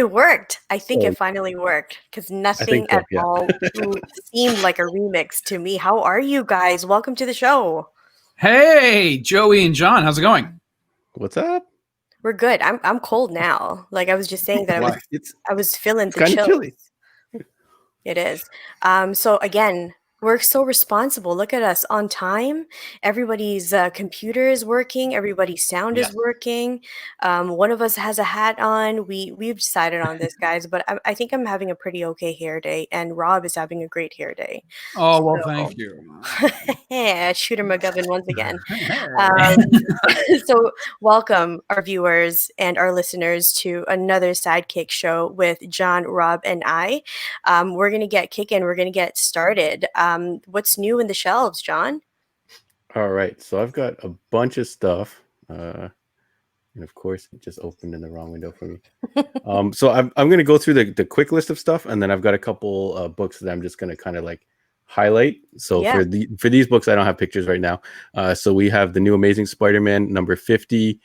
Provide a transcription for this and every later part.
It worked. I think it finally worked because nothing so, at all seemed like a remix to me. How are you guys? Welcome to the show. Hey, Joey and John, how's it going? What's up? We're good. I'm cold now. Like I was just saying that I was feeling the chills. Chilly. It is. So again, we're so responsible. Look at us on time. Everybody's computer is working. Everybody's sound is working. One of us has a hat on. We've decided on this, guys. But I think I'm having a pretty okay hair day, and Rob is having a great hair day. Oh well, thank you. Shooter McGovern once again. So welcome our viewers and our listeners to another Sidekick show with John, Rob, and I. We're gonna get kicking. We're gonna get started. What's new in the shelves, John? All right, so I've got a bunch of stuff, and of course, it just opened in the wrong window for me. So I'm going to go through the quick list of stuff, and then I've got a couple books that I'm just going to kind of like highlight. So for these books, I don't have pictures right now. So we have the new Amazing Spider-Man number 50.LR,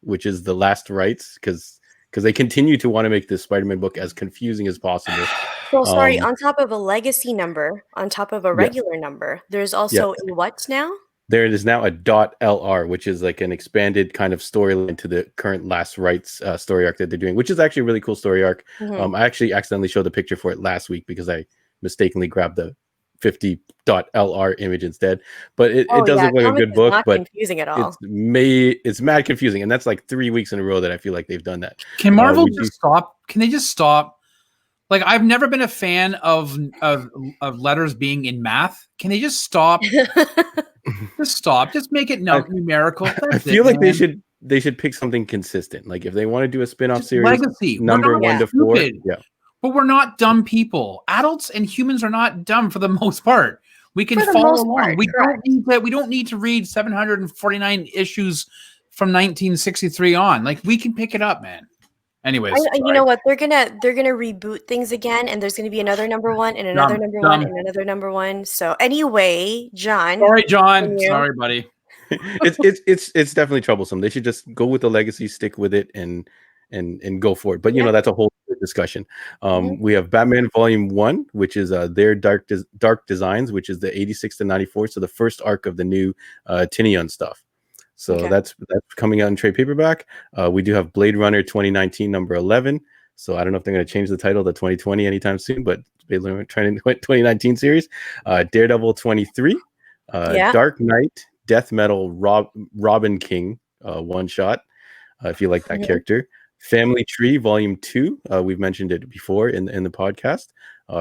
which is the last rights because they continue to want to make this Spider-Man book as confusing as possible. So sorry, on top of a legacy number, on top of a regular number, there's also a what now? There is now a .LR, which is like an expanded kind of storyline to the current last rights story arc that they're doing, which is actually a really cool story arc. I actually accidentally showed the picture for it last week because I mistakenly grabbed the 50.LR image instead. But it does look like a good book, but confusing at all. It's mad confusing, and that's like 3 weeks in a row that I feel like they've done that. Can Marvel just stop? Can they just stop? Like, I've never been a fan of letters being in math. Can they just stop? Just stop. Just make it numerical. I feel like they should pick something consistent. Like if they want to do a spin-off series, legacy number 1 to 4. Yeah. But we're not dumb people. Adults and humans are not dumb for the most part. We can follow along. We don't need to read 749 issues from 1963 on. Like we can pick it up, man. Anyways, you know what? They're gonna reboot things again, and there's gonna be another number 1 and another number 1 and another number 1. So anyway, John. Sorry, John. Sorry, buddy. it's definitely troublesome. They should just go with the legacy, stick with it, and go for it. But you know that's a whole discussion. We have Batman Volume 1, which is their Dark Designs, which is the 86 to 94. So the first arc of the new Tinion stuff. So that's coming out in trade paperback. We do have Blade Runner 2019 number 11. So I don't know if they're going to change the title to 2020 anytime soon, but Blade Runner 2019 series. Daredevil 23. Dark Knight, Death Metal, Robin King one shot. If you like that character. Family Tree Volume 2. We've mentioned it before in the podcast.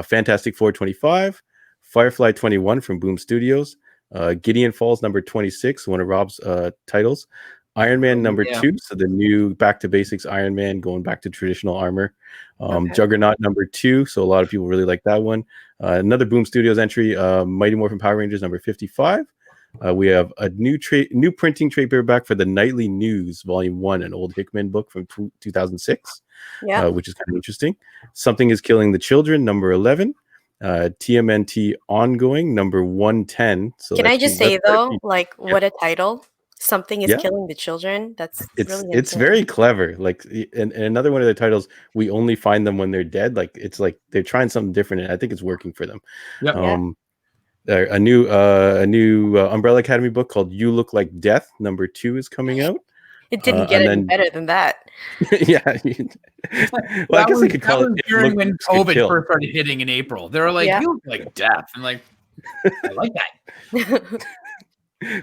Fantastic Four 25. Firefly 21 from Boom Studios. Gideon Falls number 26, one of Rob's titles. Iron Man number 2, so the new back to basics Iron Man, going back to traditional armor. Juggernaut number 2, so a lot of people really like that one. Another Boom Studios entry, Mighty Morphin Power Rangers number 55. We have a new printing trade paperback for the Nightly News Volume 1, an old Hickman book from 2006, which is kind of interesting. Something is Killing the Children number 11. TMNT Ongoing number 110. So can I just say though, like what a title! Something is killing the children. It's very clever. Like and another one of the titles, we only find them when they're dead. Like it's like they're trying something different, and I think it's working for them. A new Umbrella Academy book called You Look Like Death number 2 is coming out. It didn't get any better than that. Well, I guess I could call it during when COVID first started hitting in April. They were like, "You look like death," and like, I like that.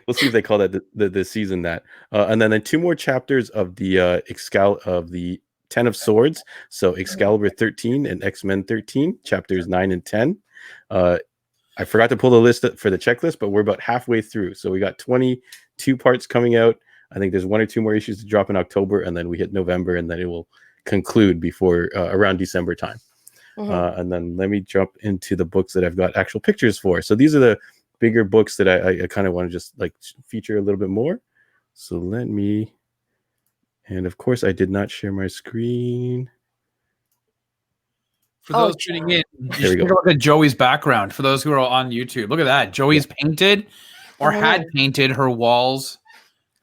We'll see if they call that the season that. And then 2 more chapters of the 10 of Swords. So Excalibur 13 and X-Men 13, chapters 9 and 10. I forgot to pull the list for the checklist, but we're about halfway through. So we got 22 parts coming out. I think there's 1 or 2 more issues to drop in October, and then we hit November, and then it will conclude before around December time. And then let me jump into the books that I've got actual pictures for. So these are the bigger books that I kind of want to just like feature a little bit more. So let me, and of course I did not share my screen. For those tuning in, you should look at Joey's background. For those who are on YouTube, look at that. Joey's painted or had painted her walls.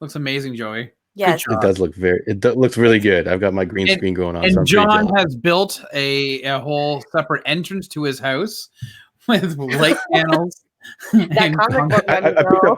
Looks amazing, Joey. Yes. It does look looks really good. I've got my green screen going on. And so John has built a whole separate entrance to his house with light panels. That comic book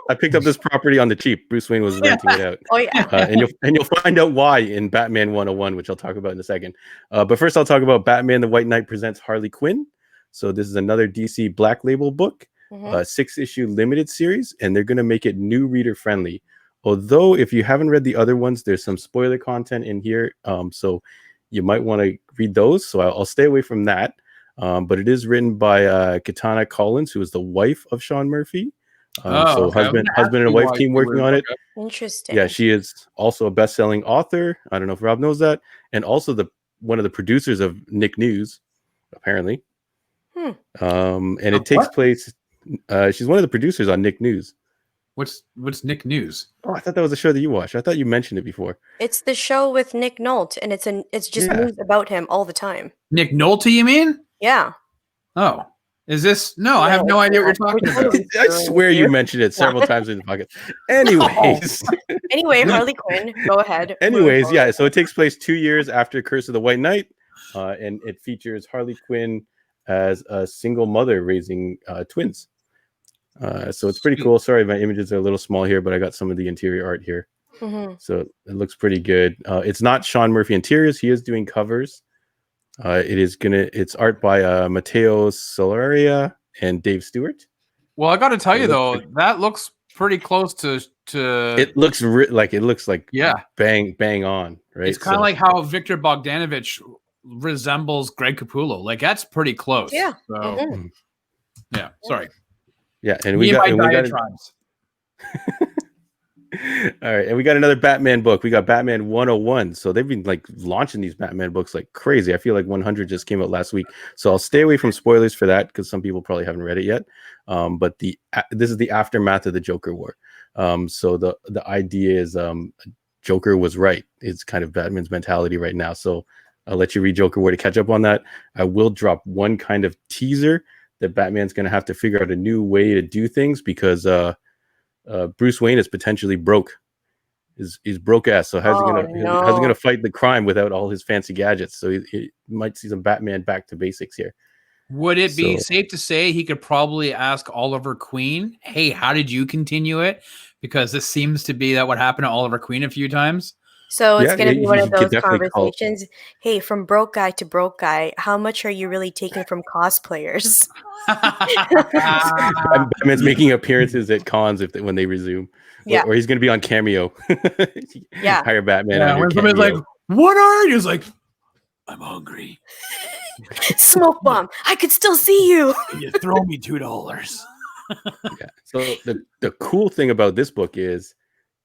I picked up this property on the cheap. Bruce Wayne was renting it out. Oh yeah. And you'll find out why in Batman 101, which I'll talk about in a second. But first I'll talk about Batman the White Knight presents Harley Quinn. So this is another DC Black Label book, 6-issue limited series, and they're going to make it new reader friendly. Although if you haven't read the other ones, there's some spoiler content in here, so you might want to read those. So I'll stay away from that. But it is written by Katana Collins, who is the wife of Sean Murphy. Husband and wife team working on it. Interesting. Yeah, she is also a best-selling author. I don't know if Rob knows that, and also one of the producers of Nick News, apparently. And it takes place. She's one of the producers on Nick News. What's Nick News? Oh, I thought that was a show that you watched. I thought you mentioned it before. It's the show with Nick Nolte, and it's just news about him all the time. Nick Nolte, you mean? Yeah. Oh, is this? No, I have no idea what you're talking about. I swear you mentioned it several times in the pocket. Anyways. Anyway, Harley Quinn, go ahead. Anyways, yeah. So it takes place 2 years after Curse of the White Knight, and it features Harley Quinn as a single mother raising twins. So it's pretty cool. Sorry, my images are a little small here, but I got some of the interior art here. So it looks pretty good. It's not Sean Murphy interiors. He is doing covers. It's art by Matteo Solaria and Dave Stewart. Well, I got to tell you though, that looks pretty close to. It looks like bang on, right? It's kind of like how Victor Bogdanovich resembles Greg Capullo. Like that's pretty close. Yeah. So, yeah. Sorry. Yeah, and we got all right, and we got another Batman book. We got Batman 101. So they've been like launching these Batman books like crazy. I feel like 100 just came out last week. So I'll stay away from spoilers for that because some people probably haven't read it yet. But this is the aftermath of the Joker War. So the idea is Joker was right. It's kind of Batman's mentality right now. So I'll let you read Joker War to catch up on that. I will drop one kind of teaser that Batman's going to have to figure out a new way to do things because Bruce Wayne is potentially broke. He's broke ass. So how's he gonna fight the crime without all his fancy gadgets? So he might see some Batman back to basics here. Would it be safe to say he could probably ask Oliver Queen, "Hey, how did you continue it?" Because this seems to be what happened to Oliver Queen a few times. So it's going to be one of those conversations. Hey, from broke guy to broke guy, how much are you really taking from cosplayers? Batman's making appearances at cons when they resume. Yeah. Or he's going to be on Cameo. Yeah. Hire Batman. Yeah, when somebody's like, "What are you?" He's like, "I'm hungry." Smoke bomb. I could still see you. You throw me $2. Yeah. So the cool thing about this book is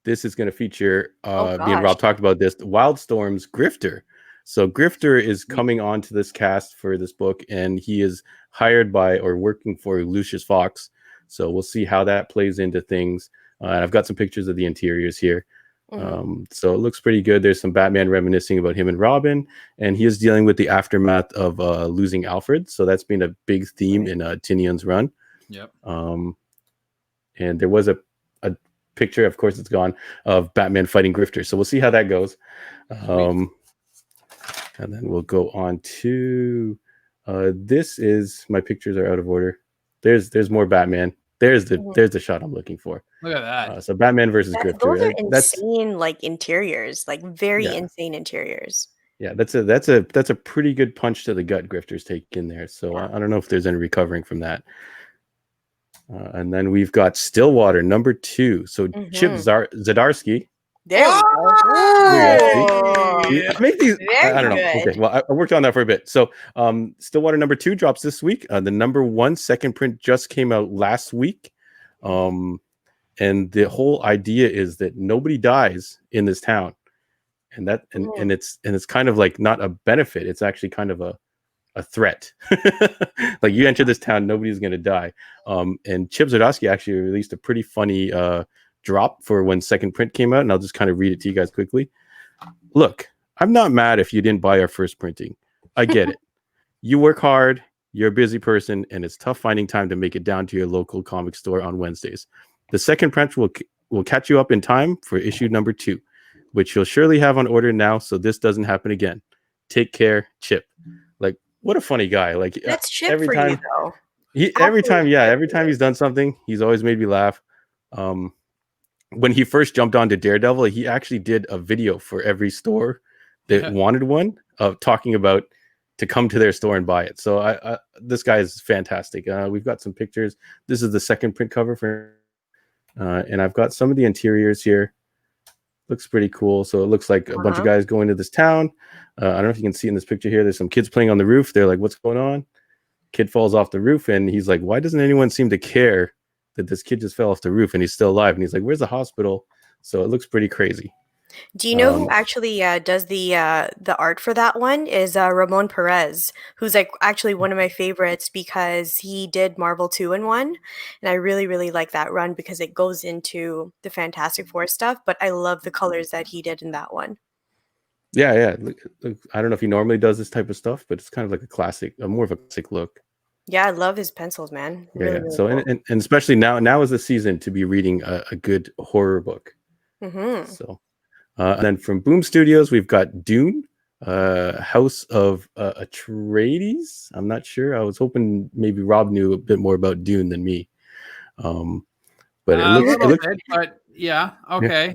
this is going to feature, me and Rob talked about this, Wildstorm's Grifter. So Grifter is coming on to this cast for this book, and he is hired by or working for Lucius Fox. So we'll see how that plays into things. And I've got some pictures of the interiors here. So it looks pretty good. There's some Batman reminiscing about him and Robin, and he is dealing with the aftermath of losing Alfred. So that's been a big theme in Tynion's run. Yep. And there was a picture, of course it's gone, of Batman fighting Grifter. So we'll see how that goes. And then we'll go on to this is my pictures are out of order. There's more Batman. There's the shot I'm looking for. Look at that. So Batman versus Grifter. Those are insane, like interiors, like very insane interiors. Yeah, that's a pretty good punch to the gut Grifter's taking there. So I don't know if there's any recovering from that. And then we've got Stillwater #2. So Chip Zdarsky. There we go. I make these. I don't know. Good. Okay, well, I worked on that for a bit. So Stillwater #2 drops this week. The #1 second print just came out last week. And the whole idea is that nobody dies in this town. And it's kind of like not a benefit. It's actually kind of a threat. Like you enter this town, nobody's going to die. And Chip Zdarsky actually released a pretty funny drop for when second print came out, and I'll just kind of read it to you guys quickly. Look, I'm not mad if you didn't buy our first printing. I get it. You work hard, you're a busy person, and it's tough finding time to make it down to your local comic store on Wednesdays. The second print will catch you up in time for issue #2. which you'll surely have on order now, so this doesn't happen again. Take care, Chip. Like, what a funny guy. Like, That's Chip every for time you, though. every time he's done something, he's always made me laugh. When he first jumped onto Daredevil, he actually did a video for every store that wanted one, of talking about to come to their store and buy it. So this guy is fantastic. We've got some pictures. This is the second print cover for, and I've got some of the interiors here. Looks pretty cool. So it looks like a bunch of guys going to this town. I don't know if you can see in this picture here. There's some kids playing on the roof. They're like, "What's going on?" Kid falls off the roof, and he's like, "Why doesn't anyone seem to care that this kid just fell off the roof and he's still alive?" And he's like, "Where's the hospital?" So it looks pretty crazy. Do you know who actually does the art for that one? Is Ramon Perez, who's like actually one of my favorites because he did Marvel 2-in-1, and I really, really like that run because it goes into the Fantastic Four stuff, but I love the colors that he did in that one. Yeah. Look, I don't know if he normally does this type of stuff, but it's kind of like a classic, more of a classic look. Yeah, I love his pencils, man. Really, really so cool. and especially now is the season to be reading a good horror book. So and then from Boom Studios, we've got Dune, House of Atreides. I'm not sure. I was hoping maybe Rob knew a bit more about Dune than me. But it looks but yeah, okay.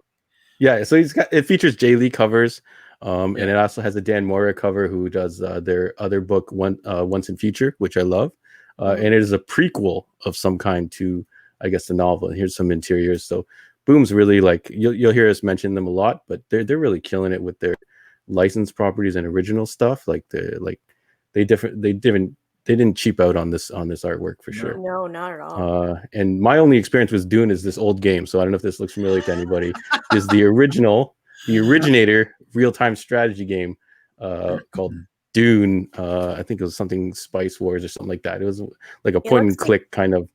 Yeah, so it features Jay Lee covers, and it also has a Dan Mora cover who does their other book, Once in Future, which I love. And it is a prequel of some kind to, I guess, the novel. And here's some interiors. So Boom's really like, you'll hear us mention them a lot, but they're really killing it with their licensed properties and original stuff. Like they didn't cheap out on this artwork for sure. No, not at all. And my only experience with Dune is this old game, so I don't know if this looks familiar to anybody. Is the originator real-time strategy game called Dune. I think it was something Spice Wars or something like that. It was like a point and click kind of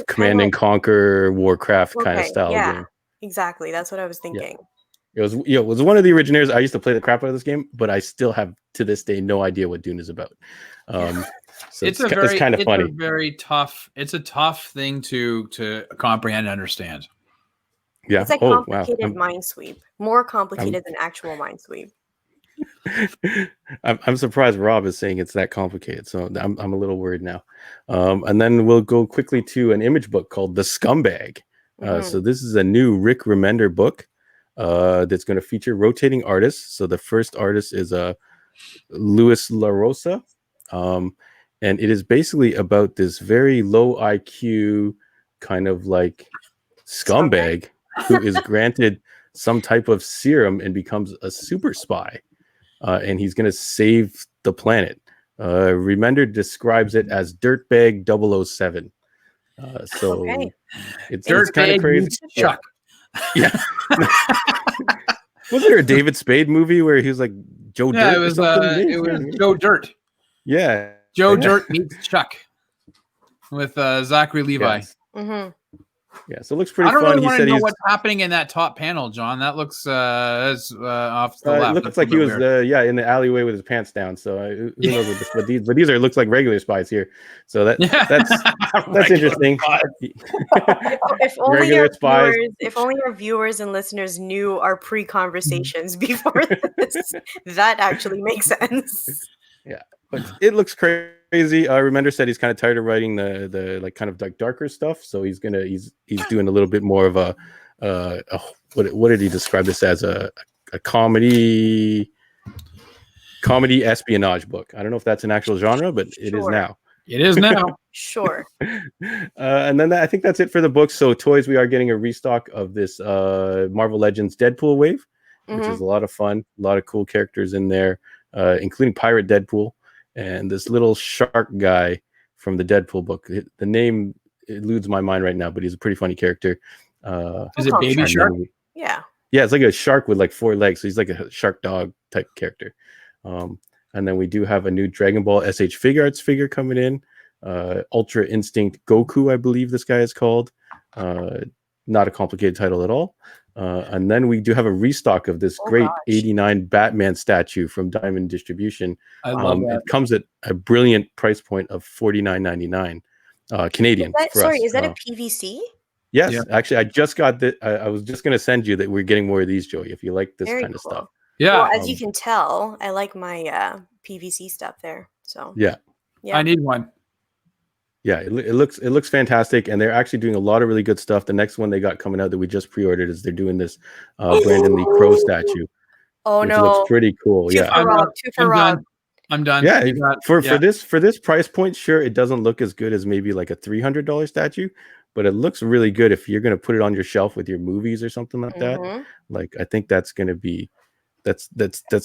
Command and Conquer Warcraft kind of style game. Exactly. That's what I was thinking. It was one of the originators. I used to play the crap out of this game, but I still have to this day no idea what Dune is about. So it's kind of funny. It's a tough thing to comprehend and understand. Yeah, it's like complicated Minesweep, more complicated than actual Minesweep. I'm surprised Rob is saying it's that complicated, so I'm a little worried now. And then we'll go quickly to an image book called The Scumbag. So this is a new Rick Remender book that's going to feature rotating artists. So the first artist is Luis La Rosa, and it is basically about this very low IQ kind of like scumbag who is granted some type of serum and becomes a super spy. And he's going to save the planet. Remender describes it as Dirtbag 007. It's kind of crazy. Chuck. Yeah. Wasn't there a David Spade movie where he was like Joe Dirt? Yeah, it was Joe Dirt. Yeah. Joe Dirt meets Chuck with Zachary Levi. Yes. Yeah, so it looks pretty fun. I don't really want to know what's happening in that top panel, John. That looks off the left. It looks like he was in the alleyway with his pants down. So who knows what this, but these looks like regular spies here. So that's interesting. If only our viewers and listeners knew our pre-conversations before this, that actually makes sense. Yeah, but it looks crazy. Remender said he's kind of tired of writing the like kind of like darker stuff, so he's doing a little bit more of a what did he describe this as, a comedy espionage book. I don't know if that's an actual genre, but it is now. It is now. Sure. And then I think that's it for the books. So toys, we are getting a restock of this Marvel Legends Deadpool wave, which is a lot of fun, a lot of cool characters in there, including Pirate Deadpool. And this little shark guy from the Deadpool book. The name eludes my mind right now, but he's a pretty funny character. Is it Baby Shark? Yeah. Yeah, it's like a shark with like 4 legs. So he's like a shark dog type character. And then we do have a new Dragon Ball SH Figure Arts figure coming in. Ultra Instinct Goku, I believe this guy is called. Not a complicated title at all. And then we do have a restock of this great 89 Batman statue from Diamond Distribution. I love that. It comes at a brilliant price point of $49.99 Canadian. Is that a PVC? Yes, Yeah. actually, I just got that. I was just going to send you that we're getting more of these, Joey, if you like this Very kind of cool. stuff. Yeah. Well, as you can tell, I like my PVC stuff there. So Yeah. I need one. Yeah, it looks fantastic, and they're actually doing a lot of really good stuff. The next one they got coming out that we just pre-ordered is they're doing this Brandon Lee Crow statue, which looks pretty cool. Two for Rob. I'm done. Yeah, for this price point, sure, it doesn't look as good as maybe like a $300 statue, but it looks really good if you're gonna put it on your shelf with your movies or something like that. Like, I think that's gonna be that's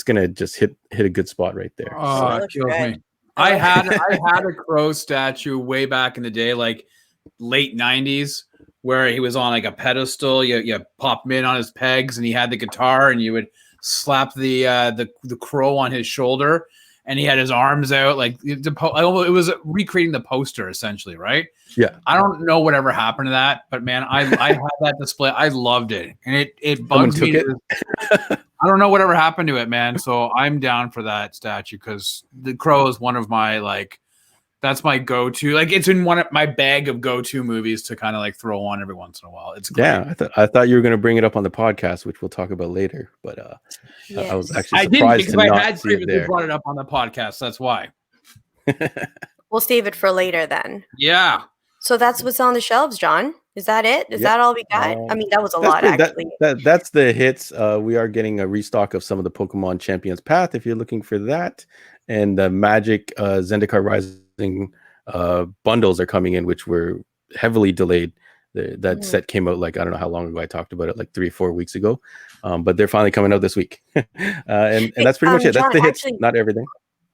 gonna just hit a good spot right there. Oh, it kills me. I had a Crow statue way back in the day, like late 90s, where he was on like a pedestal. You pop him in on his pegs, and he had the guitar, and you would slap the crow on his shoulder, and he had his arms out. Like it was recreating the poster essentially, right? Yeah. I don't know whatever happened to that, but man, I had that display. I loved it, and it bugs me. I don't know whatever happened to it, man. So I'm down for that statue because the Crow is one of my that's my go-to. Like, it's in one of my bag of go-to movies to kind of like throw on every once in a while. It's great. Yeah. I thought you were going to bring it up on the podcast, which we'll talk about later. But I was actually surprised to not see it there. Brought it up on the podcast. That's why. We'll save it for later then. Yeah. So that's what's on the shelves, John. Is that it? Is that all we got? I mean, that was a lot, actually. That's the hits. We are getting a restock of some of the Pokemon Champions Path if you're looking for that. And the Magic Zendikar Rising bundles are coming in, which were heavily delayed. That set came out I don't know how long ago. I talked about it, like 3 or 4 weeks ago. But they're finally coming out this week. and that's pretty much it. John, that's the hits, not everything.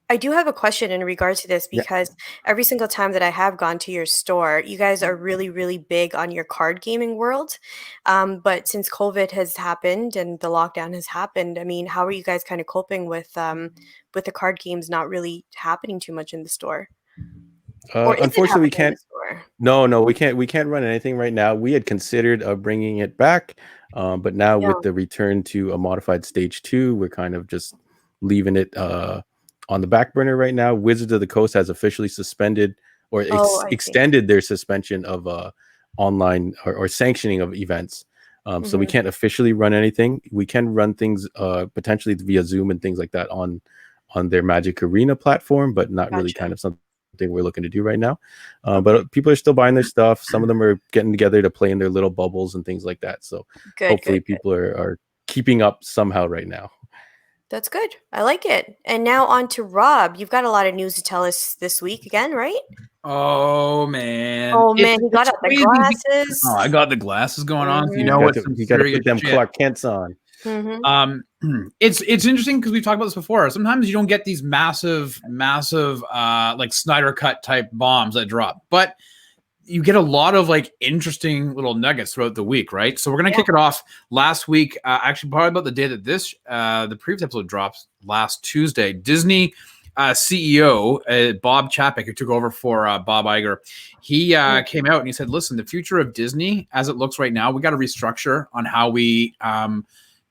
I do have a question in regards to this because every single time that I have gone to your store, you guys are really, really big on your card gaming world. But since COVID has happened and the lockdown has happened, I mean, how are you guys kind of coping with the card games not really happening too much in the store? Unfortunately, we can't. No, we can't. We can't run anything right now. We had considered bringing it back, but now with the return to a modified stage 2, we're kind of just leaving it on the back burner right now. Wizards of the Coast has officially suspended or extended their suspension of online or sanctioning of events. So we can't officially run anything. We can run things potentially via Zoom and things like that on their Magic Arena platform, but not really kind of something we're looking to do right now. But people are still buying their stuff. Some of them are getting together to play in their little bubbles and things like that. So hopefully people are keeping up somehow right now. That's good. I like it. And now on to Rob. You've got a lot of news to tell us this week again, right? Oh, man. He got the glasses. Oh, I got the glasses going on. You know what? You got to put them Clark Kent's on. It's interesting because we've talked about this before. Sometimes you don't get these massive like Snyder Cut type bombs that drop, but you get a lot of like interesting little nuggets throughout the week, right? So we're gonna kick it off last week. Actually, probably about the day that this the previous episode drops, last Tuesday. Disney CEO Bob Chapek, who took over for Bob Iger, he came out and he said, "Listen, the future of Disney, as it looks right now, we got to restructure on how we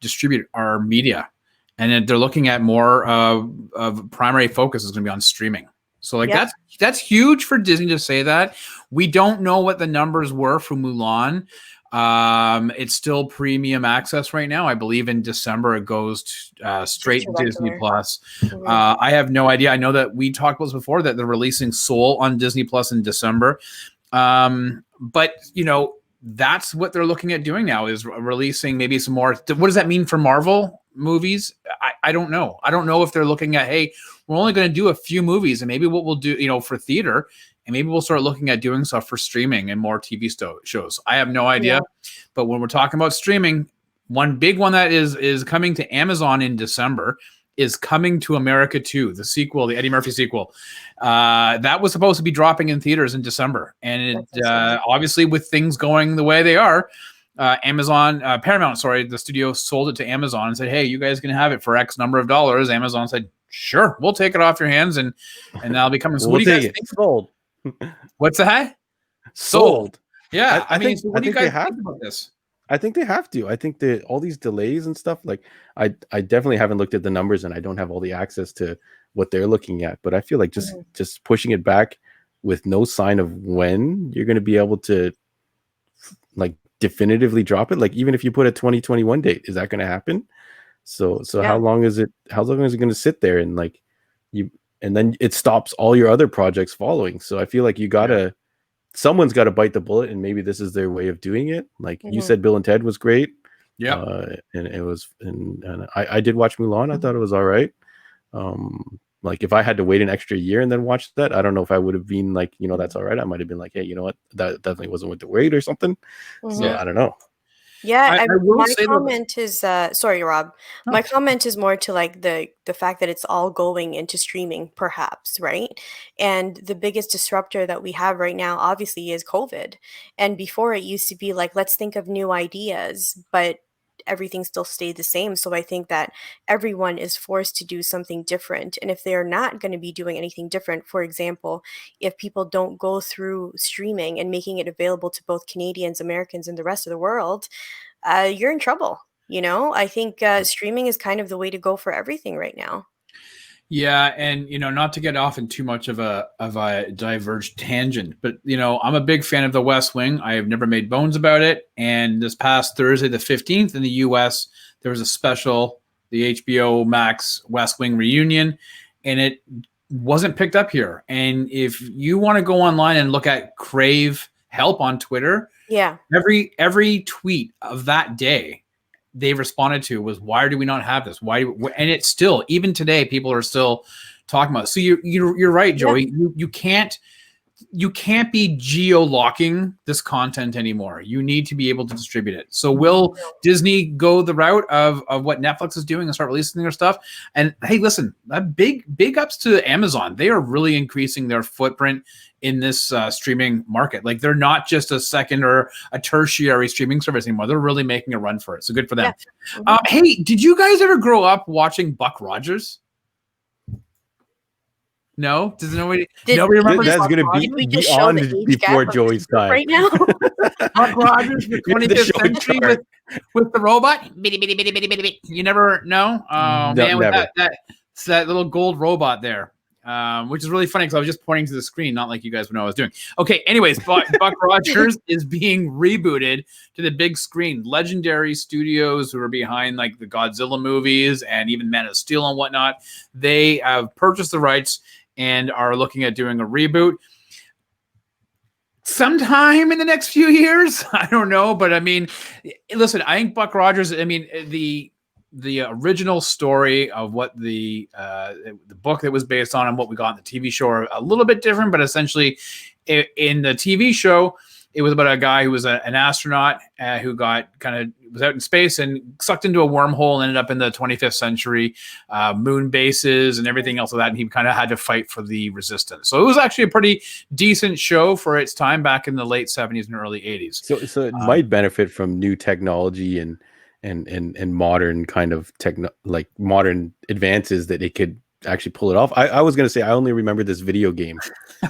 distribute our media, and they're looking at more of primary focus is going to be on streaming." So like that's huge for Disney to say that. We don't know what the numbers were for Mulan. It's still premium access right now. I believe in December it goes straight to Disney Plus. I have no idea. I know that we talked about this before that they're releasing Soul on Disney Plus in December. But you know, that's what they're looking at doing now is releasing maybe some more. What does that mean for Marvel movies? I don't know. I don't know if they're looking at, hey, we're only going to do a few movies and maybe what we'll do, you know, for theater, and maybe we'll start looking at doing stuff for streaming and more TV shows. I have no idea. But when we're talking about streaming, one big one that is coming to Amazon in December is Coming to America 2, the sequel, the Eddie Murphy sequel. That was supposed to be dropping in theaters in December. And it, obviously with things going the way they are, Paramount, the studio sold it to Amazon and said, hey, you guys can have it for X number of dollars. Amazon said, sure, we'll take it off your hands and that'll be coming. So what do you guys think? Sold. What's that? Sold. Yeah. I mean, think, so what do you guys think about this? I think they have to. I think that all these delays and stuff, like I definitely haven't looked at the numbers and I don't have all the access to what they're looking at, but I feel like just pushing it back with no sign of when you're going to be able to like definitively drop it. Like even if you put a 2021 date, is that going to happen? So how long is it going to sit there, and like and then it stops all your other projects following. So I feel like someone's got to bite the bullet, and maybe this is their way of doing it. Like you said, Bill and Ted was great. Yeah. And it was, and I did watch Mulan. I thought it was all right. Like if I had to wait an extra year and then watch that, I don't know if I would have been like, that's all right. I might have been like, hey, you know what? That definitely wasn't worth the wait or something. So I don't know. Yeah, my comment is sorry, Rob. No. My comment is more to like the fact that it's all going into streaming, perhaps, right? And the biggest disruptor that we have right now, obviously, is COVID. And before it used to be like, let's think of new ideas, but everything still stayed the same. So I think that everyone is forced to do something different. And if they're not going to be doing anything different, for example, if people don't go through streaming and making it available to both Canadians, Americans, and the rest of the world, you're in trouble. I think streaming is kind of the way to go for everything right now. Yeah, and not to get off in too much of a diverged tangent, but I'm a big fan of The West Wing. I have never made bones about it. And this past Thursday, the 15th, in the U.S., there was a special, the HBO Max West Wing reunion, and it wasn't picked up here. And if you want to go online and look at Crave Help on Twitter, every tweet of that day they responded to was, why do we not have this? And it's still, even today, people are still talking about it. So you're right, Joey. Yeah. You can't be geo-locking this content anymore. You need to be able to distribute it. So will Disney go the route of what Netflix is doing and start releasing their stuff? And hey, listen, big ups to Amazon. They are really increasing their footprint in this streaming market. Like they're not just a second or a tertiary streaming service anymore. They're really making a run for it. So good for them. Yeah. Hey, did you guys ever grow up watching Buck Rogers? No? Does nobody remember? That's going to be beyond before Joey's time. Right now? Buck Rogers, the 25th century with the robot? You never know? Oh, man, with that little gold robot there. Which is really funny because I was just pointing to the screen, not like you guys would know what I was doing. Okay, anyways, Buck Rogers is being rebooted to the big screen. Legendary Studios, who are behind like the Godzilla movies and even Man of Steel and whatnot, they have purchased the rights and are looking at doing a reboot sometime in the next few years. I don't know, but I mean, listen, I think Buck Rogers, I mean, the original story of what the book that was based on and what we got in the TV show are a little bit different, but essentially in the TV show, it was about a guy who was an astronaut who was out in space and sucked into a wormhole and ended up in the 25th century moon bases and everything else of that. And he kind of had to fight for the resistance. So it was actually a pretty decent show for its time back in the late 70s and early 80s. So it might benefit from new technology and modern kind of modern advances that it could actually pull it off. I was going to say, I only remember this video game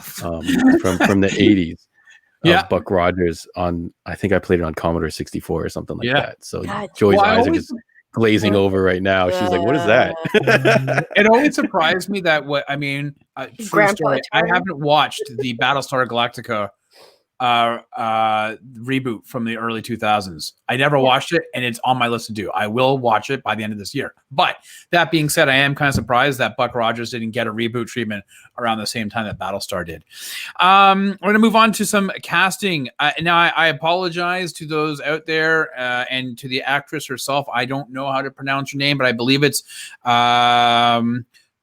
from the 80s. Buck Rogers I think I played it on Commodore 64 or something like that. So Joey's eyes are just glazing over right now. She's like, what is that? It always surprised me that true story, I haven't watched the Battlestar Galactica reboot from the early 2000s. I never watched it, and it's on my list to do. I will watch it by the end of this year. But that being said, I am kind of surprised that Buck Rogers didn't get a reboot treatment around the same time that Battlestar did. We're going to move on to some casting. Now, I apologize to those out there and to the actress herself. I don't know how to pronounce your name, but I believe it's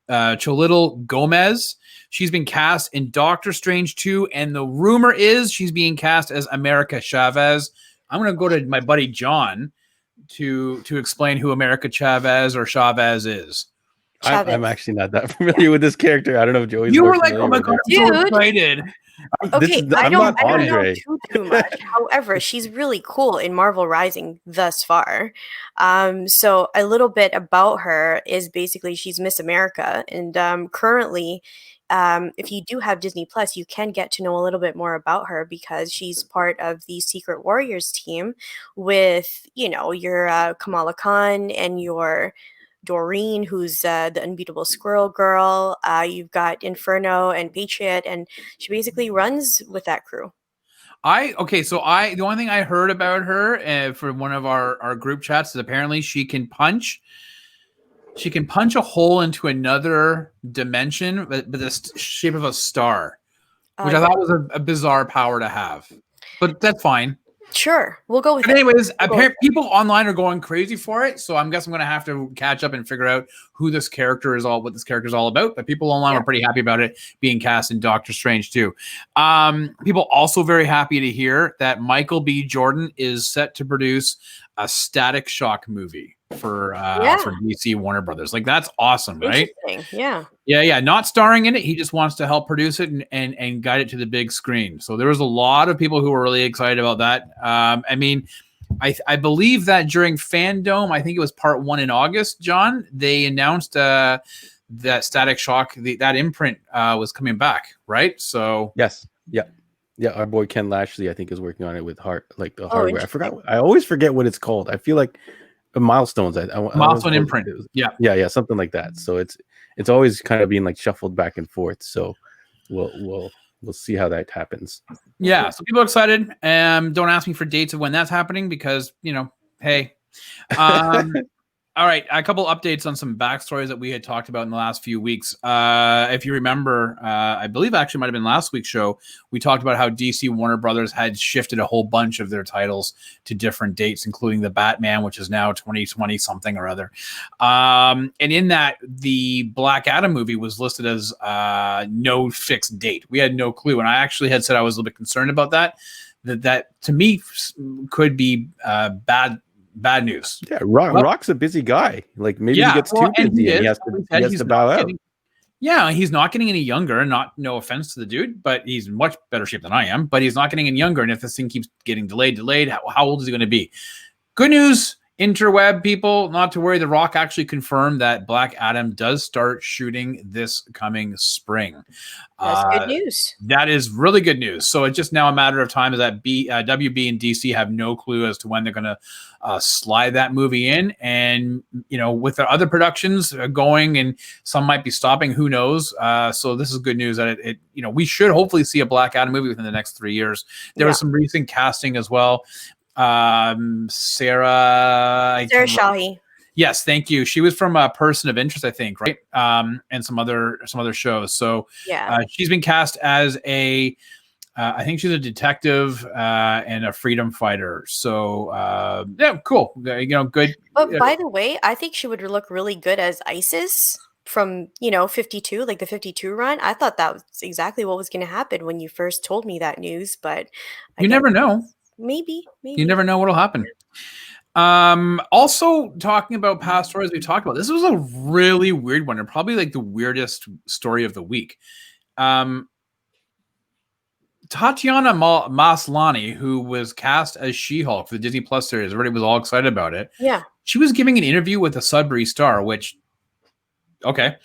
Cholittle Gomez. She's been cast in Doctor Strange 2, and the rumor is she's being cast as America Chavez. I'm going to go to my buddy John to explain who America Chavez or Chavez is. I'm actually not that familiar with this character. I don't know if Joey's. You were like, "Oh my god, I'm so excited!" Okay, I don't know too much. However, she's really cool in Marvel Rising thus far. So a little bit about her is basically she's Miss America, and currently. If you do have Disney Plus, you can get to know a little bit more about her because she's part of the Secret Warriors team with, your Kamala Khan and your Doreen, who's the unbeatable squirrel girl. You've got Inferno and Patriot, and she basically runs with that crew. The only thing I heard about her for one of our group chats is apparently she can punch a hole into another dimension, but the shape of a star, which I thought was a bizarre power to have. But that's fine. Sure, we'll go with it. Anyways, people online are going crazy for it, so I guess I'm going to have to catch up and figure out what this character is all about. But people online were pretty happy about it being cast in Doctor Strange too. People also very happy to hear that Michael B. Jordan is set to produce a Static Shock movie for DC Warner Brothers. Like, that's awesome, right? Yeah. Not starring in it. He just wants to help produce it and guide it to the big screen. So there was a lot of people who were really excited about that. I mean, I believe that during Fandom, I think it was part 1 in August, John, they announced that Static Shock, that imprint was coming back, right? So yes. Yeah, our boy Ken Lashley, I think, is working on it with the hardware. I always forget what it's called. I feel like Milestones. Milestone imprint. Yeah, something like that. So it's always kind of being like shuffled back and forth. So we'll see how that happens. Yeah, so people are excited. Don't ask me for dates of when that's happening because, hey. All right, a couple updates on some backstories that we had talked about in the last few weeks. If you remember, I believe actually might have been last week's show, we talked about how DC Warner Brothers had shifted a whole bunch of their titles to different dates, including the Batman, which is now 2020 something or other. And in that, the Black Adam movie was listed as no fixed date. We had no clue, and I actually had said I was a little bit concerned about that. That to me could be bad news. Yeah, Rock's a busy guy. Like, maybe he gets too busy and he has to bow out. He's not getting any younger. No offense to the dude, but he's in much better shape than I am. But he's not getting any younger. And if this thing keeps getting delayed, how old is he going to be? Good news, interweb people, not to worry. The Rock actually confirmed that Black Adam does start shooting this coming spring. That's good news. That is really good news. So it's just now a matter of time. Is that WB and DC have no clue as to when they're going to slide that movie in, and with the other productions going, and some might be stopping. Who knows? So this is good news that it we should hopefully see a Black Adam movie within the next 3 years. There was some recent casting as well. Sarah Shahi. Yes, thank you. She was from Person of Interest, I think, right? And some other shows. So she's been cast as I think she's a detective and a freedom fighter. So cool. Good. But by the way, I think she would look really good as Isis from 52, like the 52 run. I thought that was exactly what was going to happen when you first told me that news, but you never know. Maybe you never know what'll happen. Also talking about past stories we talked about, this was a really weird one, and probably like the weirdest story of the week. Tatiana Maslany, who was cast as She-Hulk for the Disney Plus series, everybody was all excited about it. Yeah. She was giving an interview with the Sudbury Star, which okay.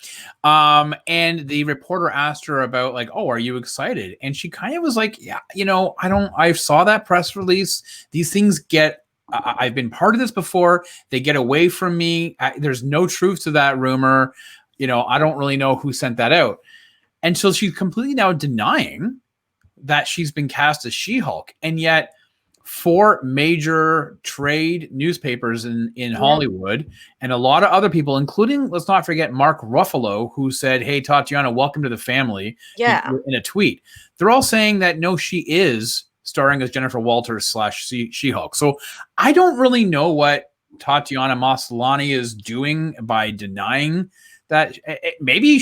And the reporter asked her about are you excited? And she kind of was like, yeah, I saw that press release. These things I've been part of this before. They get away from me. There's no truth to that rumor. I don't really know who sent that out. And so she's completely now denying that she's been cast as She-Hulk. And yet 4 major trade newspapers in Hollywood and a lot of other people, including, let's not forget, Mark Ruffalo, who said, hey, Tatiana, welcome to the family, in a tweet. They're all saying that, no, she is starring as Jennifer Walters / She-Hulk. So I don't really know what Tatiana Maslany is doing by denying that. Maybe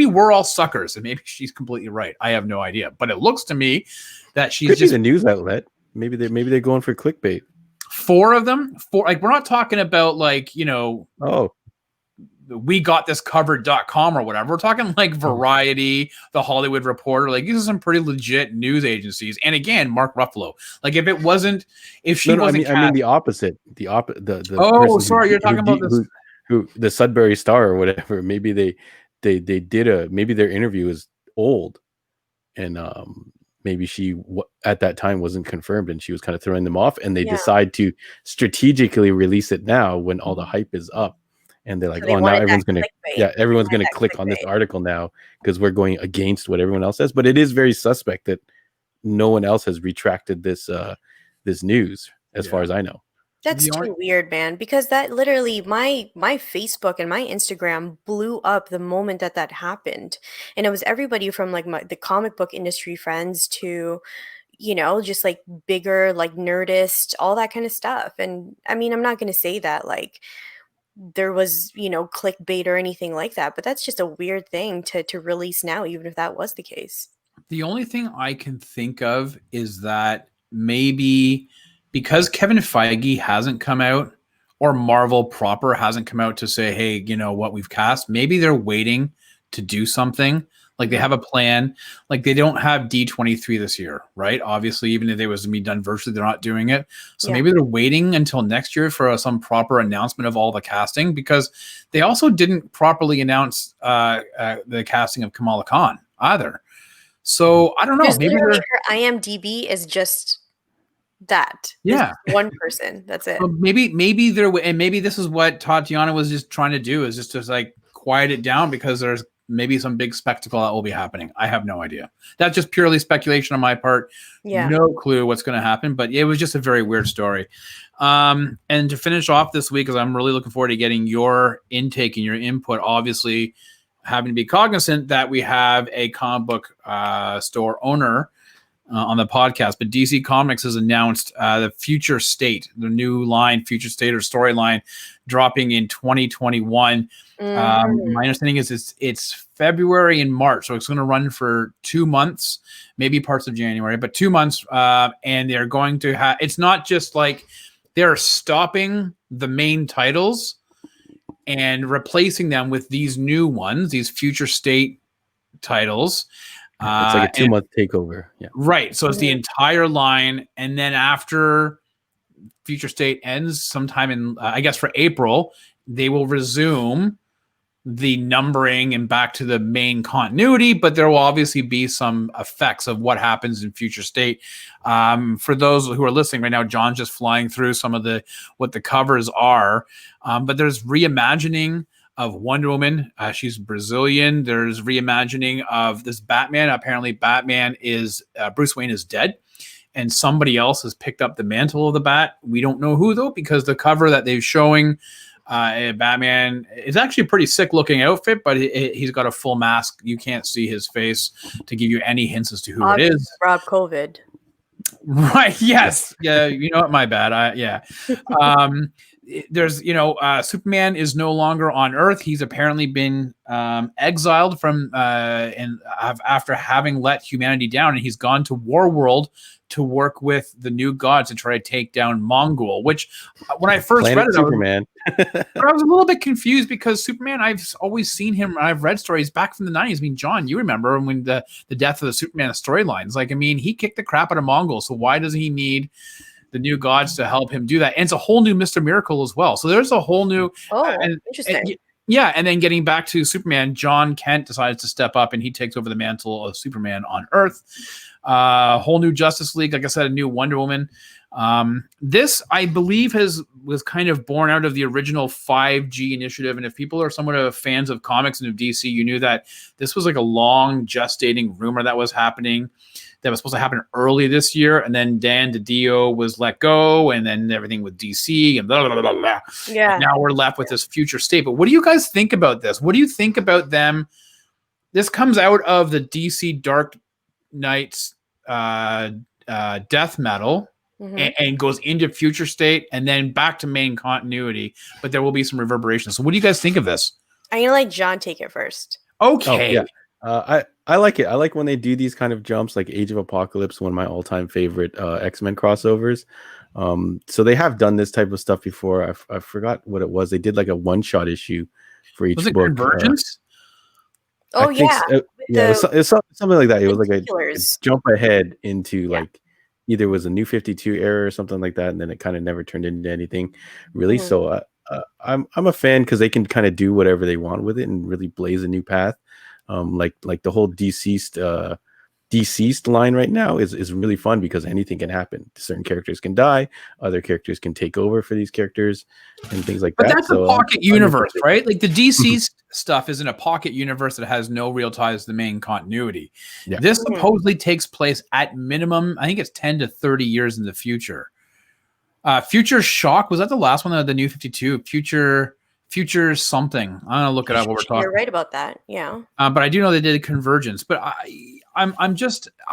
we're all suckers and maybe she's completely right. I have no idea. But it looks to me that she's just a news outlet. Maybe they're going for clickbait. 4 of them. 4, we're not talking about we got this covered.com or whatever. We're talking like Variety, The Hollywood Reporter. Like, these are some pretty legit news agencies. And again, Mark Ruffalo. Like, if she wasn't I mean the opposite. Sorry, you're talking about this. Who the Sudbury Star or whatever. Maybe they did maybe their interview is old, and maybe she at that time wasn't confirmed, and she was kind of throwing them off, and they decide to strategically release it now when all the hype is up, and they're like, now everyone's gonna click on this article now because we're going against what everyone else says. But it is very suspect that no one else has retracted this this news as far as I know. That's too weird, man, because that literally my Facebook and my Instagram blew up the moment that happened. And it was everybody from like the comic book industry friends to, you know, just like bigger, like Nerdist, all that kind of stuff. And I mean, I'm not going to say that like there was, you know, clickbait or anything like that, but that's just a weird thing to release now, even if that was the case. The only thing I can think of is that maybe because Kevin Feige hasn't come out, or Marvel proper hasn't come out to say, hey, you know what, we've cast, maybe they're waiting to do something. Like they have a plan. Like they don't have D23 this year, right? Obviously, even if it was to be done virtually, they're not doing it. So maybe they're waiting until next year for some proper announcement of all the casting, because they also didn't properly announce the casting of Kamala Khan either. So I don't know. Maybe her IMDb is just that. Yeah, one person. That's it. Well, maybe there, and maybe this is what Tatiana was just trying to do, is just to like quiet it down, because there's maybe some big spectacle that will be happening. I have no idea. That's just purely speculation on my part. Yeah, no clue what's going to happen, but it was just a very weird story. And to finish off this week, because I'm really looking forward to getting your intake and your input. Obviously, having to be cognizant that we have a comic book store owner on the podcast, but DC Comics has announced the Future State, the new line, Future State or storyline, dropping in 2021. My understanding is it's February and March, so it's going to run for 2 months, maybe parts of January, but 2 months. And they're going to have, it's not just like they're stopping the main titles and replacing them with these new ones, these Future State titles. It's like a 2 month takeover. Yeah. Right. So it's the entire line. And then after Future State ends sometime in, I guess for April, they will resume the numbering and back to the main continuity, but there will obviously be some effects of what happens in Future State. For those who are listening right now, John's just flying through some of what the covers are. But there's reimagining of Wonder Woman. She's Brazilian. There's reimagining of this Batman. Apparently Batman is, Bruce Wayne is dead, and somebody else has picked up the mantle of the Bat. We don't know who though, because the cover that they're showing, Batman is actually a pretty sick looking outfit, but he's got a full mask. You can't see his face to give you any hints as to who it is. Rob COVID. Right. Yes. Yeah. You know what? My bad. Yeah. There's, Superman is no longer on Earth. He's apparently been exiled from and after having let humanity down, and he's gone to Warworld to work with the new gods to try to take down Mongol. Which, when I first read it, Superman. I was a little bit confused, because Superman, I've always seen him. I've read stories back from the 90s. I mean, John, you remember when the death of the Superman storylines? Like, I mean, he kicked the crap out of Mongol. So why does he need the new gods to help him do that? And it's a whole new Mr. Miracle as well. So there's a whole new. Interesting. Yeah, and then getting back to Superman, John Kent decides to step up and he takes over the mantle of Superman on Earth. Whole new Justice League, like I said, a new Wonder Woman. This, I believe, was kind of born out of the original 5G initiative. And if people are somewhat of fans of comics and of DC, you knew that this was like a long gestating rumor that was happening, that was supposed to happen early this year. And then Dan DiDio was let go, and then everything with DC and blah, blah, blah, blah. Yeah. And now we're left with this Future State. But what do you guys think about this? What do you think about them? This comes out of the DC Dark Knight's death metal. And goes into Future State and then back to main continuity, but there will be some reverberations. So what do you guys think of this? I'm gonna let John take it first. Okay. Oh, yeah. I like it. I like when they do these kind of jumps, like Age of Apocalypse, one of my all-time favorite X-Men crossovers. So they have done this type of stuff before. I forgot what it was. They did like a one-shot issue for each book. Convergence? It's something like that. It was like a jump ahead into like either it was a New 52 era or something like that, and then it kind of never turned into anything really. So I'm a fan, because they can kind of do whatever they want with it and really blaze a new path. Like the whole deceased deceased line right now is really fun because anything can happen. Certain characters can die, other characters can take over for these characters, and things like but that. That's So a pocket universe, right? Like the DC stuff is in a pocket universe that has no real ties to the main continuity. Yeah. This supposedly takes place at minimum, I think it's 10 to 30 years in the future. Future Shock, was that the last one of the New 52? Future something. I'm gonna look it up while we're talking. You're right about that. Yeah. But I do know they did Convergence. But I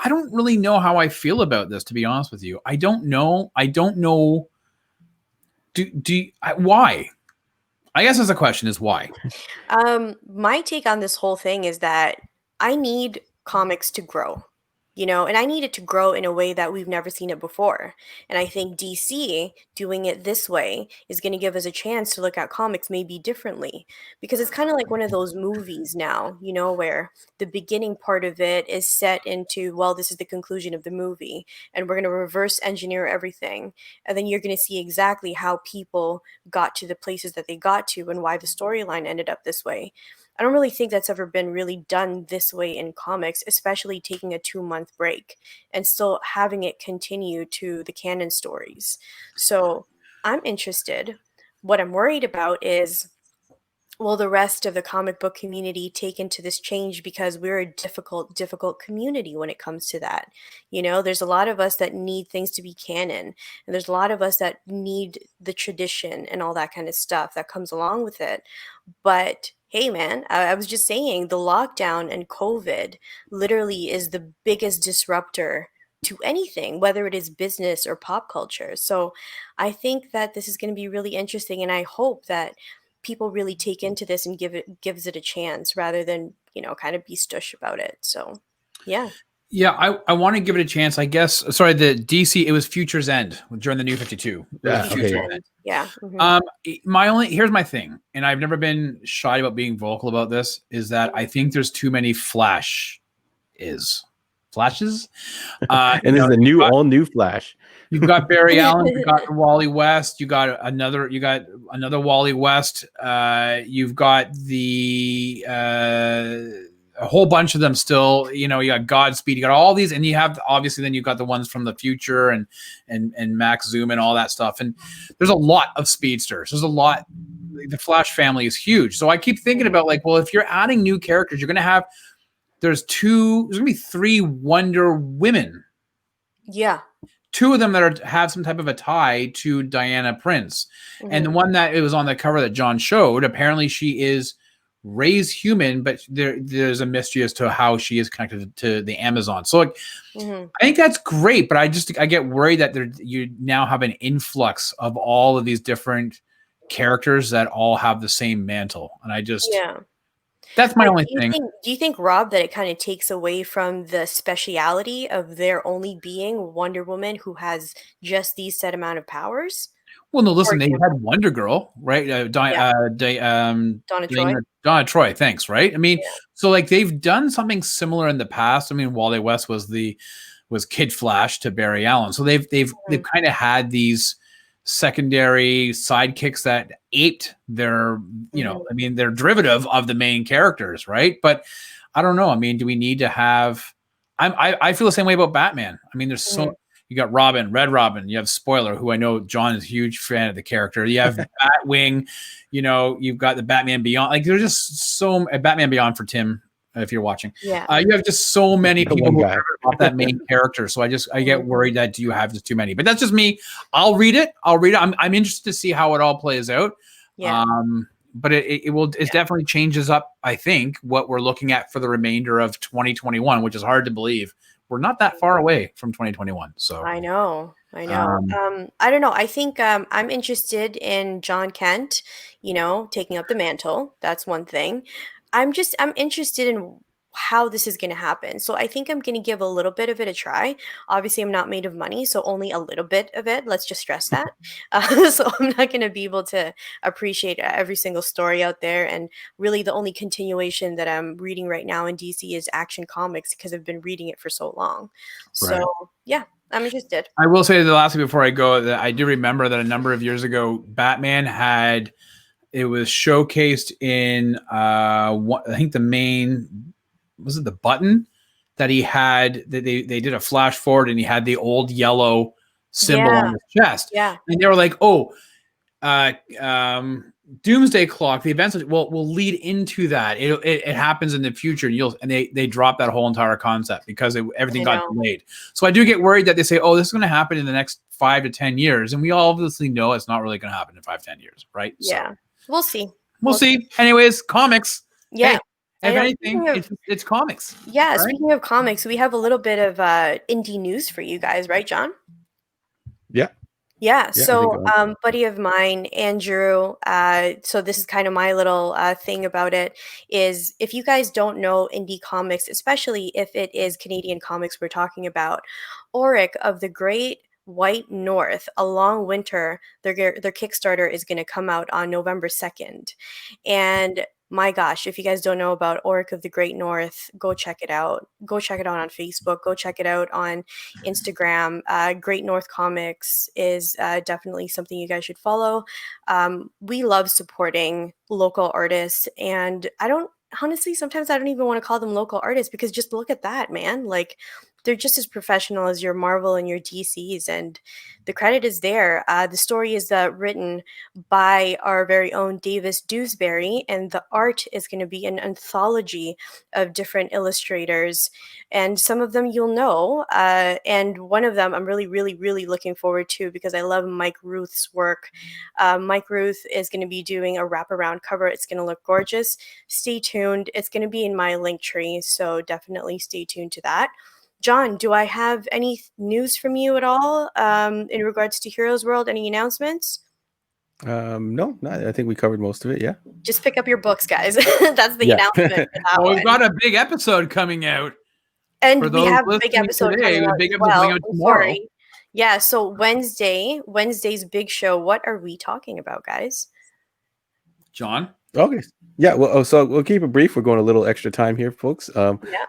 don't really know how I feel about this, to be honest with you. I don't know. Why? I guess that's the question, is why. My take on this whole thing is that I need comics to grow, and I need it to grow in a way that we've never seen it before. And I think DC doing it this way is going to give us a chance to look at comics maybe differently, because it's kind of like one of those movies now, where the beginning part of it is set into, well, this is the conclusion of the movie, and we're going to reverse engineer everything. And then you're going to see exactly how people got to the places that they got to and why the storyline ended up this way. I don't really think that's ever been really done this way in comics, especially taking a 2-month break and still having it continue to the canon stories. So I'm interested. What I'm worried about is, will the rest of the comic book community take into this change, because we're a difficult community when it comes to that. There's a lot of us that need things to be canon, and there's a lot of us that need the tradition and all that kind of stuff that comes along with it. But hey, man, I was just saying, the lockdown and COVID literally is the biggest disruptor to anything, whether it is business or pop culture. So I think that this is going to be really interesting, and I hope that people really take into this and gives it a chance, rather than, kind of be stush about it. So, yeah. Yeah, I want to give it a chance. I guess. Sorry, the DC, it was Future's End during the New 52. Yeah. Okay. Yeah. Mm-hmm. Here's my thing, and I've never been shy about being vocal about this, is that I think there's too many flashes. And there's the all new Flash. You've got Barry Allen, you got Wally West, you got another Wally West. You've got a whole bunch of them still. You got Godspeed, you got all these, and you have obviously then you've got the ones from the future and Max Zoom and all that stuff. And there's a lot of speedsters. There's a lot. The Flash family is huge. So I keep thinking about, like, well, if you're adding new characters, you're gonna have there's gonna be 3 Wonder Women. Yeah. 2 of them that have some type of a tie to Diana Prince. Mm-hmm. And the one that it was on the cover that John showed, apparently she is raised human, but there's a mystery as to how she is connected to the Amazon. So like, I think that's great, but I get worried that you now have an influx of all of these different characters that all have the same mantle. And I just, that's my only thing. Do you think, Rob, that it kind of takes away from the speciality of there only being Wonder Woman who has just these set amount of powers? Well, no, listen, they had Wonder Girl, right? Donna Troy. Donna Troy, thanks, right? I mean, so like they've done something similar in the past. I mean, Wally West was Kid Flash to Barry Allen. So they've kind of had these secondary sidekicks that aped their, I mean, they're derivative of the main characters, right? But I don't know. I mean, do we need to have? I feel the same way about Batman. I mean, there's so. You got Robin, Red Robin. You have Spoiler, who I know John is a huge fan of the character. You have Batwing. You've got the Batman Beyond. Like, there's just so Batman Beyond for Tim, if you're watching. Yeah. You have just so many people who are about that main character. So I get worried that you have just too many. But that's just me. I'll read it. I'm interested to see how it all plays out. Yeah. But it definitely changes up, I think, what we're looking at for the remainder of 2021, which is hard to believe. We're not that far away from 2021. So I know. I don't know. I think I'm interested in John Kent, taking up the mantle. That's one thing. I'm interested in how this is going to happen. So I think I'm going to give a little bit of it a try. Obviously, I'm not made of money, so only a little bit of it. Let's just stress that. So I'm not going to be able to appreciate every single story out there. And really, the only continuation that I'm reading right now in DC is Action Comics, because I've been reading it for so long. So yeah, I'm interested. I will say the last thing before I go, that I do remember that a number of years ago, Batman had, it was showcased in I think the main, was it the Button that he had. They did a flash forward, and he had the old yellow symbol on his chest. Yeah, and they were like, "Oh, Doomsday Clock, the events will lead into that. It happens in the future, and they drop that whole entire concept because everything got delayed. So I do get worried that they say, "Oh, this is going to happen in the next 5 to 10 years," and we all obviously know it's not really going to happen in 5-10 years, right? Yeah, so, we'll see. We'll see. Anyways, comics. Yeah. Hey, if anything, it's comics. Yeah. Right? Speaking of comics, we have a little bit of indie news for you guys, right, John? Yeah. So, buddy of mine, Andrew, so this is kind of my little thing about it, is if you guys don't know indie comics, especially if it is Canadian comics we're talking about, Auric of the Great White North, A Long Winter, their Kickstarter is going to come out on November 2nd. And my gosh, if you guys don't know about Auric of the Great North, go check it out. Go check it out on Facebook. Go check it out on Instagram. Great North Comics is definitely something you guys should follow. We love supporting local artists, and sometimes I don't even want to call them local artists, because just look at that, man. Like, they're just as professional as your Marvel and your DCs, and the credit is there. The story is written by our very own Davis Dewsbury, and the art is going to be an anthology of different illustrators, and some of them you'll know, and one of them I'm really, really, really looking forward to because I love Mike Ruth's work. Mike Ruth is going to be doing a wraparound cover. It's going to look gorgeous. Stay tuned. It's going to be in my link tree, so definitely stay tuned to that. John, do I have any news from you at all in regards to Heroes World? Any announcements? No, I think we covered most of it. Yeah. Just pick up your books, guys. That's the announcement. We've got a big episode coming out. And we have a big episode coming out tomorrow. Yeah, so Wednesday's big show. What are we talking about, guys? John? Okay. Yeah, well, so we'll keep it brief. We're going a little extra time here, folks.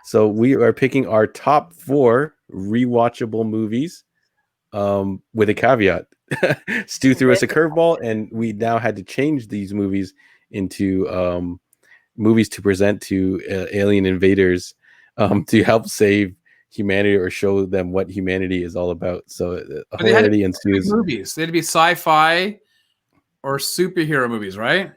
So we are picking our top 4 rewatchable movies with a caveat. Stu threw us a curveball, and we now had to change these movies into movies to present to alien invaders to help save humanity or show them what humanity is all about. So hilarity ensues. Movies. They had to be sci-fi or superhero movies, right?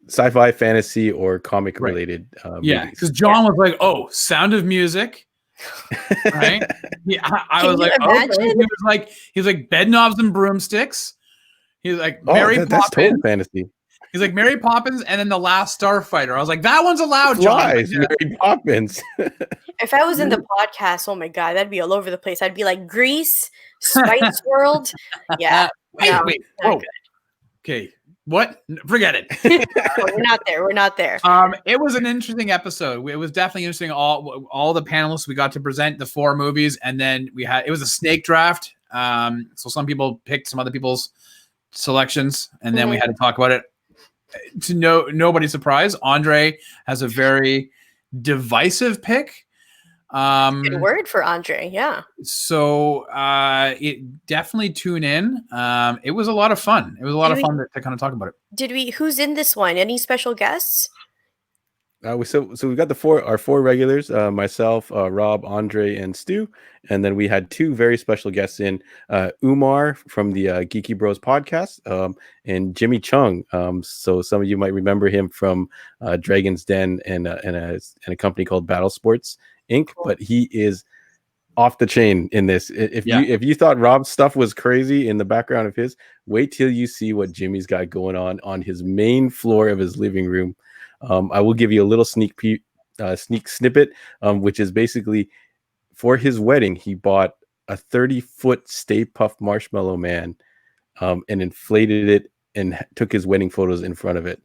Sci-fi, fantasy, or comic related. Yeah, because John was like, "Oh, Sound of Music," right? Yeah, I was like, "Oh." He was like Bed Knobs and Broomsticks. He was like Mary Poppins. That's total fantasy. He's like Mary Poppins, and then The Last Starfighter. I was like, that one's allowed, John. Mary Poppins. If I was in the podcast, oh my god, that'd be all over the place. I'd be like Grease, Spice World. Yeah. Wait. Oh, okay. What? Forget it. We're not there. It was an interesting episode. It was definitely interesting. All the panelists, we got to present the 4 movies, and then it was a snake draft. So some people picked some other people's selections, and then we had to talk about it. To nobody's surprise, Andre has a very divisive pick. Good word for Andre, yeah. So it definitely tune in. It was a lot of fun. It was a lot of fun to kind of talk about it. Who's in this one? Any special guests? So we've got our 4 regulars, myself, Rob, Andre, and Stu, and then we had 2 very special guests in, Umar from the Geeky Bros podcast, and Jimmy Chung. So some of you might remember him from Dragon's Den and a company called Battle Sports Inc. But he is off the chain in this. If you thought Rob's stuff was crazy in the background of his, wait till you see what Jimmy's got going on his main floor of his living room. I will give you a little sneak snippet, which is basically for his wedding, he bought a 30-foot Stay Puft Marshmallow Man and inflated it and took his wedding photos in front of it.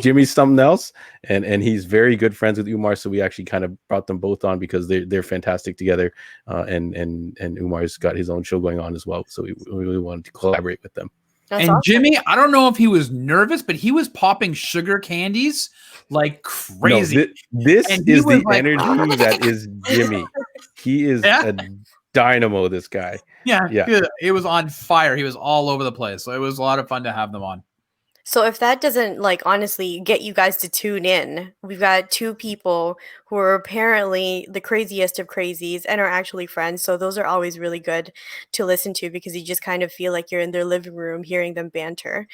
Jimmy's something else, and he's very good friends with Umar, so we actually kind of brought them both on because they're fantastic together, and Umar's got his own show going on as well, so we really wanted to collaborate with them. That's awesome. Jimmy, I don't know if he was nervous, but he was popping sugar candies like crazy. No, this is the energy that is Jimmy. He is a dynamo, this guy. Yeah. It was on fire. He was all over the place. So it was a lot of fun to have them on. So if that doesn't like honestly get you guys to tune in, we've got two people who are apparently the craziest of crazies and are actually friends. So those are always really good to listen to because you just kind of feel like you're in their living room hearing them banter.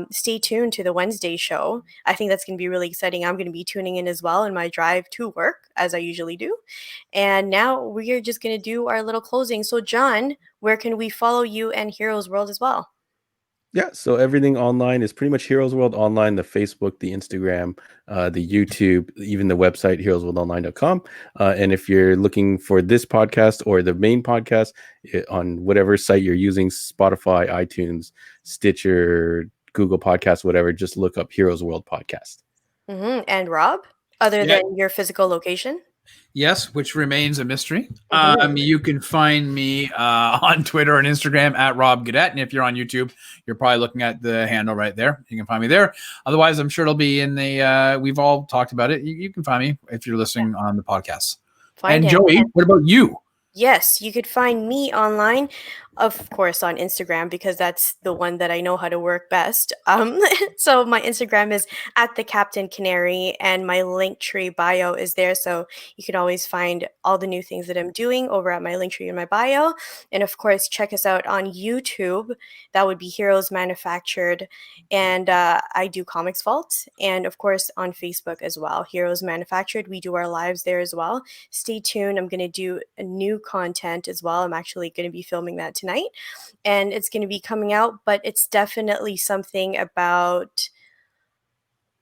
Stay tuned to the Wednesday show. I think that's going to be really exciting. I'm going to be tuning in as well in my drive to work, as I usually do. And now we are just going to do our little closing. So John, where can we follow you and Heroes World as well? Yeah, so everything online is pretty much Heroes World Online, the Facebook, the Instagram, the YouTube, even the website, heroesworldonline.com. And if you're looking for this podcast or the main podcast on whatever site you're using, Spotify, iTunes, Stitcher, Google Podcasts, whatever, just look up Heroes World Podcast. And Rob, other than your physical location? Yes, which remains a mystery. You can find me on Twitter and Instagram at Rob Gaudette. And if you're on YouTube, you're probably looking at the handle right there. You can find me there. Otherwise, I'm sure it'll be in the, we've all talked about it. You can find me if you're listening on the podcast. And Joey, what about you? Yes, you could find me online, of course, on Instagram, because that's the one that I know how to work best. So my Instagram is at the Captain Canary, and my Linktree bio is there. So you can always find all the new things that I'm doing over at my Linktree in my bio. And of course, check us out on YouTube. That would be Heroes Manufactured. And I do Comics Vault. And of course, on Facebook as well, Heroes Manufactured. We do our lives there as well. Stay tuned. I'm going to do a new content as well. I'm actually going to be filming that tonight, and it's going to be coming out, but it's definitely something about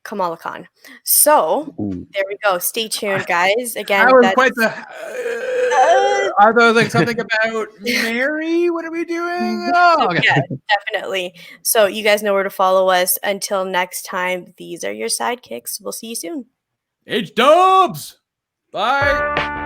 Kamala Khan. So there we go. Stay tuned, guys. Again, that's quite the. Are those like something about Mary? What are we doing? Oh, okay. Yeah, definitely. So you guys know where to follow us. Until next time, these are your sidekicks. We'll see you soon. H-dubs. Bye.